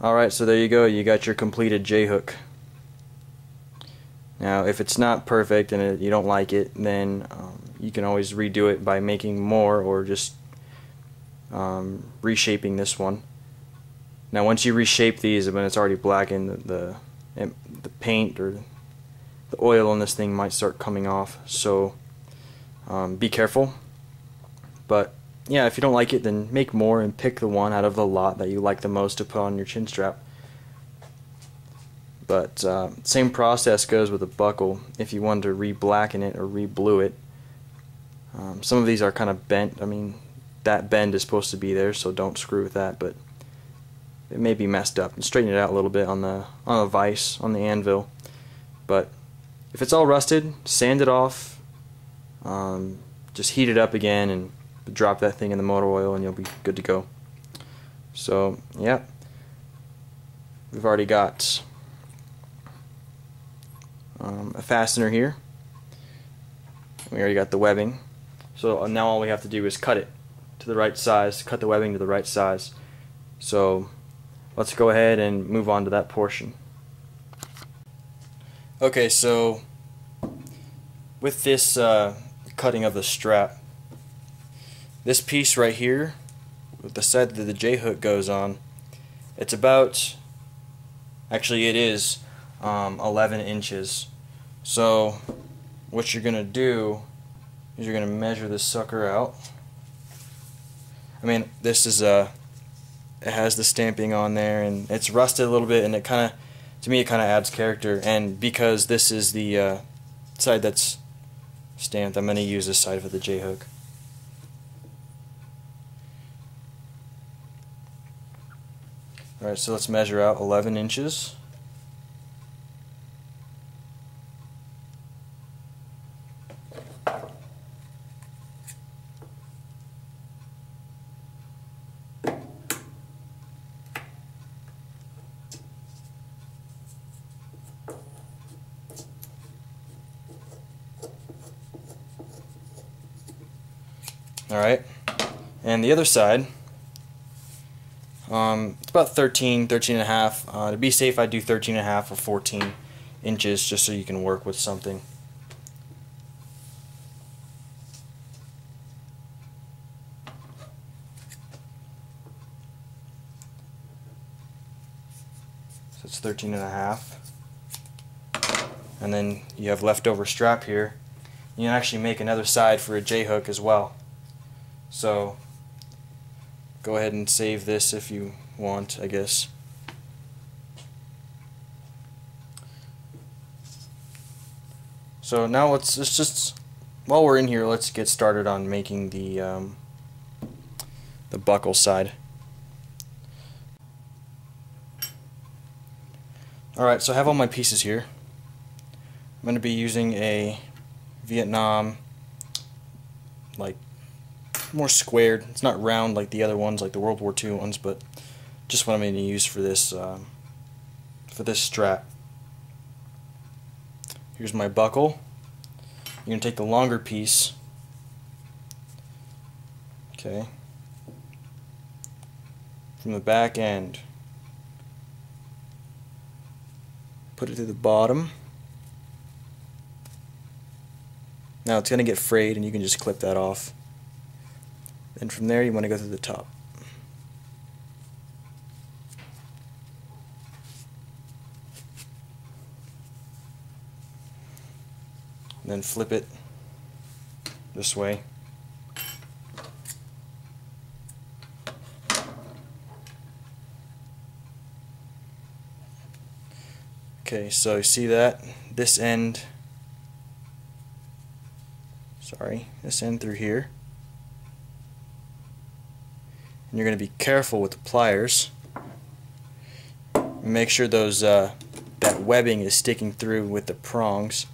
Alright, so there you go, you got your completed J-hook. Now if it's not perfect and you don't like it, then you can always redo it by making more or just reshaping this one. Now once you reshape these, when it's already blackened, the paint or the oil on this thing might start coming off, so be careful. But yeah, if you don't like it, then make more and pick the one out of the lot that you like the most to put on your chin strap. But same process goes with the buckle. If you wanted to re-blacken it or re-blue it, some of these are kind of bent. I mean, that bend is supposed to be there, so don't screw with that, but it may be messed up. And straighten it out a little bit on the vise, on the anvil. But if it's all rusted, sand it off, just heat it up again and drop that thing in the motor oil and you'll be good to go. So yeah, we've already got a fastener here. We already got the webbing, so now all we have to do is cut it to the right size, cut the webbing to the right size. So let's go ahead and move on to that portion. Okay, so with this cutting of the strap, this piece right here, with the side that the J-hook goes on, it's about, actually it is 11 inches. So what you're going to do is you're going to measure this sucker out. I mean, this is it has the stamping on there and it's rusted a little bit, and it kind of, to me it kind of adds character. And because this is the side that's stamped, I'm going to use this side for the J-hook. Alright, so let's measure out 11 inches. Alright, and the other side, it's about 13 and a half. To be safe, I do 13 and a half or 14 inches just so you can work with something. So it's 13 and a half. And then you have leftover strap here. You can actually make another side for a J-hook as well. So go ahead and save this if you want, I guess. So now let's just while we're in here, let's get started on making the buckle side. Alright, so I have all my pieces here. I'm going to be using a Vietnam, like, more squared. It's not round like the other ones, like the World War II ones, but just what I'm going to use for this strap. Here's my buckle. You're going to take the longer piece, okay, from the back end, put it to the bottom. Now it's going to get frayed and you can just clip that off. Then from there you want to go through the top. And then flip it this way. Okay, so you see that? This end, this end through here. And you're going to be careful with the pliers. Make sure those that webbing is sticking through with the prongs,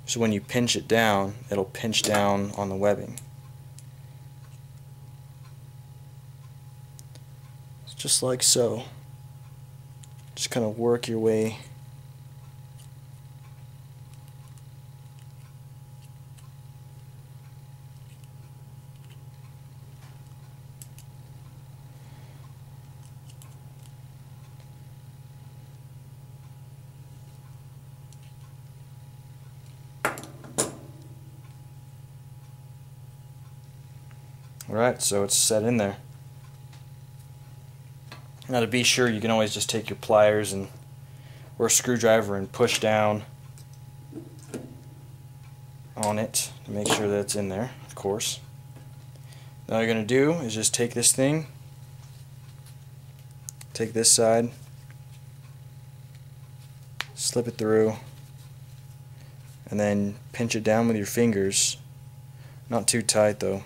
so when you pinch it down, it'll pinch down on the webbing. It's just like so. Just kind of work your way . Alright, so it's set in there. Now to be sure, you can always just take your pliers or a screwdriver and push down on it to make sure that it's in there, of course. Now all you're going to do is just take this thing, take this side, slip it through, and then pinch it down with your fingers. Not too tight though.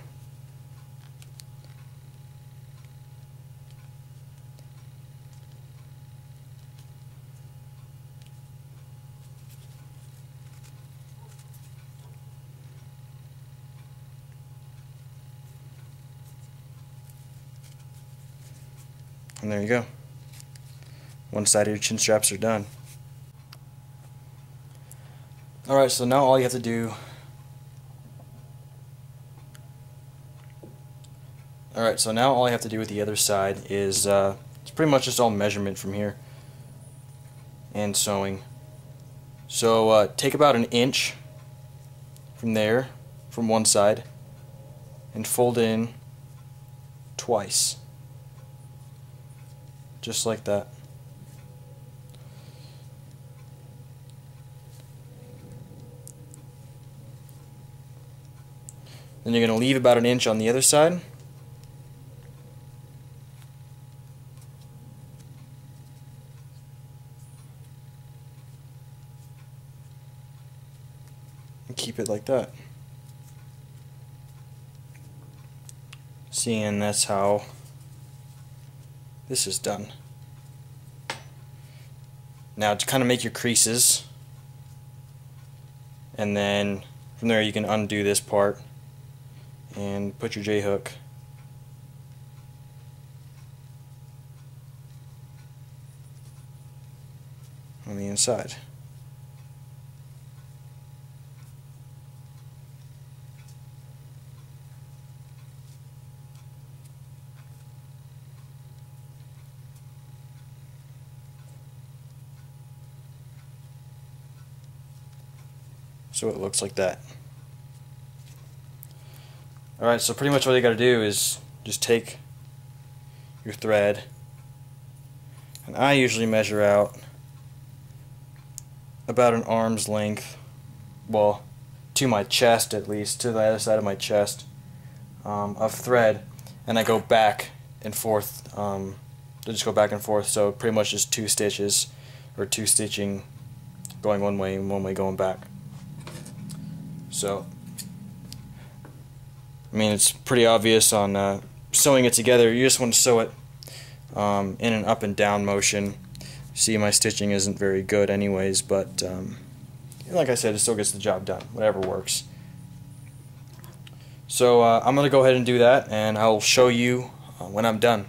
And there you go. One side of your chin straps are done. Alright, so now all you have to do with the other side is it's pretty much just all measurement from here and sewing. So take about an inch from there, from one side, and fold in twice. Just like that. Then you're going to leave about an inch on the other side. And keep it like that. See, and that's how this is done. Now to kind of make your creases, and then from there you can undo this part and put your J-hook on the inside. So it looks like that. Alright, so pretty much all you gotta do is just take your thread, and I usually measure out about an arm's length, well, to my chest at least, to the other side of my chest, of thread, and I go back and forth, so pretty much just two stitches, or two stitching going one way and one way going back. So I mean, it's pretty obvious on sewing it together. You just want to sew it in an up and down motion. See, my stitching isn't very good anyways, but like I said, it still gets the job done. Whatever works. So I'm going to go ahead and do that, and I'll show you when I'm done.